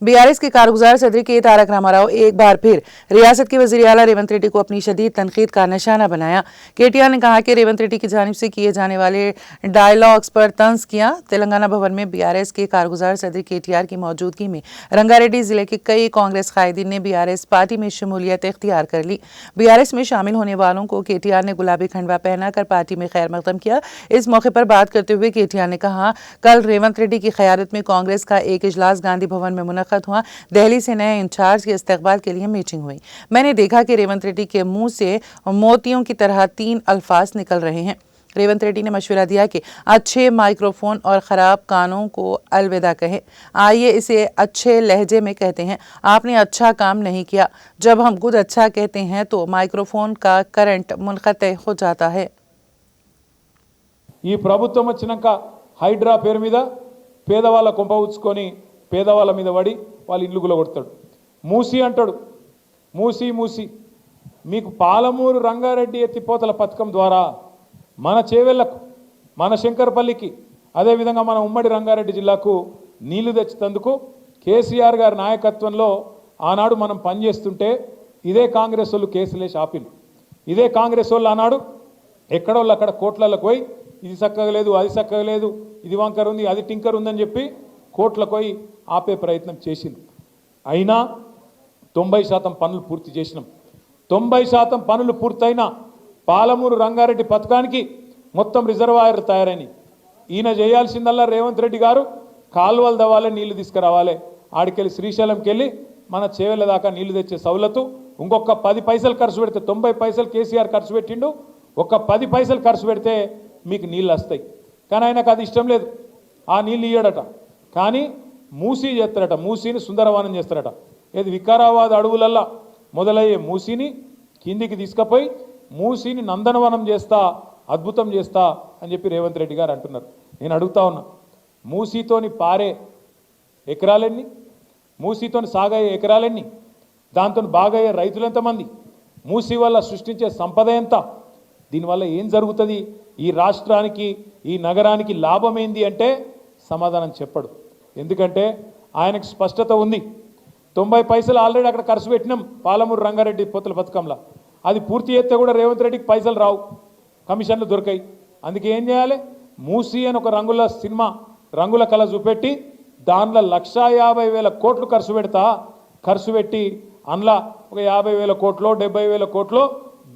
BRS के कारगुजार सदर के तारक रामाराव एक बार फिर रियासत के वजीर आला रेवंत रेड्डी को अपनी शदीद तनकीद का निशाना बनाया। केटीआर ने कहा कि रेवंत रेड्डी की जानिब से किए जाने वाले डायलॉग्स पर तंज किया। तेलंगाना भवन में बीआरएस के कारगुजार सदर केटीआर की मौजूदगी में रंगारेड्डी जिले के कई कांग्रेस कायदीन ने बीआरएस पार्टी में शमूलियत इख्तियार कर ली। बीआरएस में शामिल होने वालों को केटीआर ने गुलाबी खंडवा पहनाकर पार्टी में खैर मकदम किया। इस मौके पर बात करते हुए केटीआर ने कहा, कल रेवंत रेड्डी की क़यादत में कांग्रेस का एक इजलास गांधी भवन में मुनक़द हुआ। दिल्ली से नए इंचार्ज के इस्तकबाल के लिए मीटिंग हुई। मैंने देखा कि रेवंत रेड्डी के मुंह से मोतियों की तरह 3 अल्फाज निकल रहे हैं। रेवंत रेड्डी ने मशवरा दिया कि अच्छे माइक्रोफोन और ख़राब कानों को अलविदा कहें। आइए इसे अच्छे लहजे में कहते हैं, आपने अच्छा काम नहीं किया। जब हम खुद अच्छा कहते हैं तो माइक्रोफोन का करंट मुनक़ते हो जाता है। ఈ ప్రభుత్వం వచ్చినాక హైడ్రా పేరు మీద పేదవాళ్ళ కొంప ఉచ్చుకొని పేదవాళ్ళ మీద పడి వాళ్ళ ఇల్లు గులగొడతాడు. మూసి అంటాడు. మూసి మీకు పాలమూరు రంగారెడ్డి ఎత్తిపోతల పథకం ద్వారా మన చేవెళ్లకు, మన శంకరపల్లికి, అదేవిధంగా మన ఉమ్మడి రంగారెడ్డి జిల్లాకు నీళ్లు తెచ్చేందుకు కేసీఆర్ గారి నాయకత్వంలో ఆనాడు మనం పనిచేస్తుంటే ఇదే కాంగ్రెస్ వాళ్ళు కేసులేసి ఆపిలు. ఇదే కాంగ్రెస్ వాళ్ళు ఆనాడు ఎక్కడోళ్ళు అక్కడ కోట్లకు పోయి ఇది చక్కగా లేదు, అది చక్కగా లేదు, ఇది వంకర్ ఉంది, అది టింకర్ ఉందని చెప్పి కోట్లకు పోయి ఆపే ప్రయత్నం చేసింది. అయినా 90% పనులు పూర్తి చేసినాం. 90% పనులు పూర్తయినా పాలమూరు రంగారెడ్డి పథకానికి మొత్తం రిజర్వాయర్లు తయారైనాయి. ఈయన చేయాల్సిందల్లా రేవంత్ రెడ్డి గారు కాలువలు దవ్వాలి, నీళ్లు తీసుకురావాలి. ఆడికెళ్ళి శ్రీశైలంకి వెళ్ళి మన చేవెళ్ళ దాకా నీళ్లు తెచ్చే సౌలతు ఇంకొక 10 పైసలు ఖర్చు పెడితే, 90 పైసలు కేసీఆర్ ఖర్చు పెట్టిండు, ఒక 10 పైసలు ఖర్చు పెడితే మీకు నీళ్ళు వస్తాయి. కానీ ఆయనకు అది ఇష్టం లేదు, ఆ నీళ్ళు ఇయ్యడట. కానీ మూసీ చేస్తారట, మూసీని సుందరవనం చేస్తారట. ఏది వికారాబాద్ అడవులల్లా మొదలయ్యే మూసీని కిందికి తీసుకుపోయి మూసీని నందనవనం చేస్తా, అద్భుతం చేస్తా అని చెప్పి రేవంత్ రెడ్డి గారు అంటున్నారు. నేను అడుగుతా ఉన్నా, మూసీతోని పారే ఎకరాలెన్ని, మూసీతోని సాగయ్యే ఎకరాలెన్ని, దాంతో బాగయ్యే రైతులు ఎంతమంది, మూసీ వల్ల సృష్టించే సంపద ఎంత, దీనివల్ల ఏం జరుగుతుంది, ఈ రాష్ట్రానికి, ఈ నగరానికి లాభం ఏంది అంటే సమాధానం చెప్పడు. ఎందుకంటే ఆయనకు స్పష్టత ఉంది. 90 పైసలు ఆల్రెడీ అక్కడ ఖర్చు పెట్టినాం పాలమూరు రంగారెడ్డి పోతల పథకంలో. అది పూర్తి చేస్తే కూడా రేవంత్ రెడ్డికి పైసలు రావు, కమిషన్లు దొరకాయి. అందుకే ఏం చేయాలి, మూసీ అని ఒక రంగుల సినిమా, రంగుల కళ చూపెట్టి దానిలో 1,50,000 కోట్లు ఖర్చు పెట్టి అందులో ఒక 50,000 కోట్లో 70,000 కోట్లో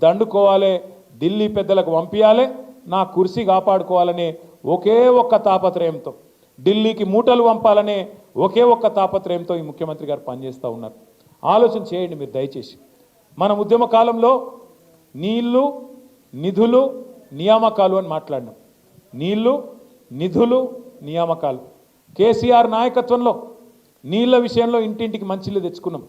దండుకోవాలి, ఢిల్లీ పెద్దలకు పంపించాలి, నా కుర్సీ కాపాడుకోవాలనే ఒకే ఒక్క తాపత్రయంతో, ఢిల్లీకి మూటలు పంపాలనే ఒకే ఒక్క తాపత్రయంతో ఈ ముఖ్యమంత్రి గారు పనిచేస్తూ ఉన్నారు. ఆలోచన చేయండి మీరు దయచేసి. మన ఉద్యమ కాలంలో నీళ్లు, నిధులు, నియామకాలు అని మాట్లాడినాం. నీళ్లు, నిధులు, నియామకాలు. కేసీఆర్ నాయకత్వంలో నీళ్ల విషయంలో ఇంటింటికి మంచిళ్ళు తెచ్చుకున్నాం.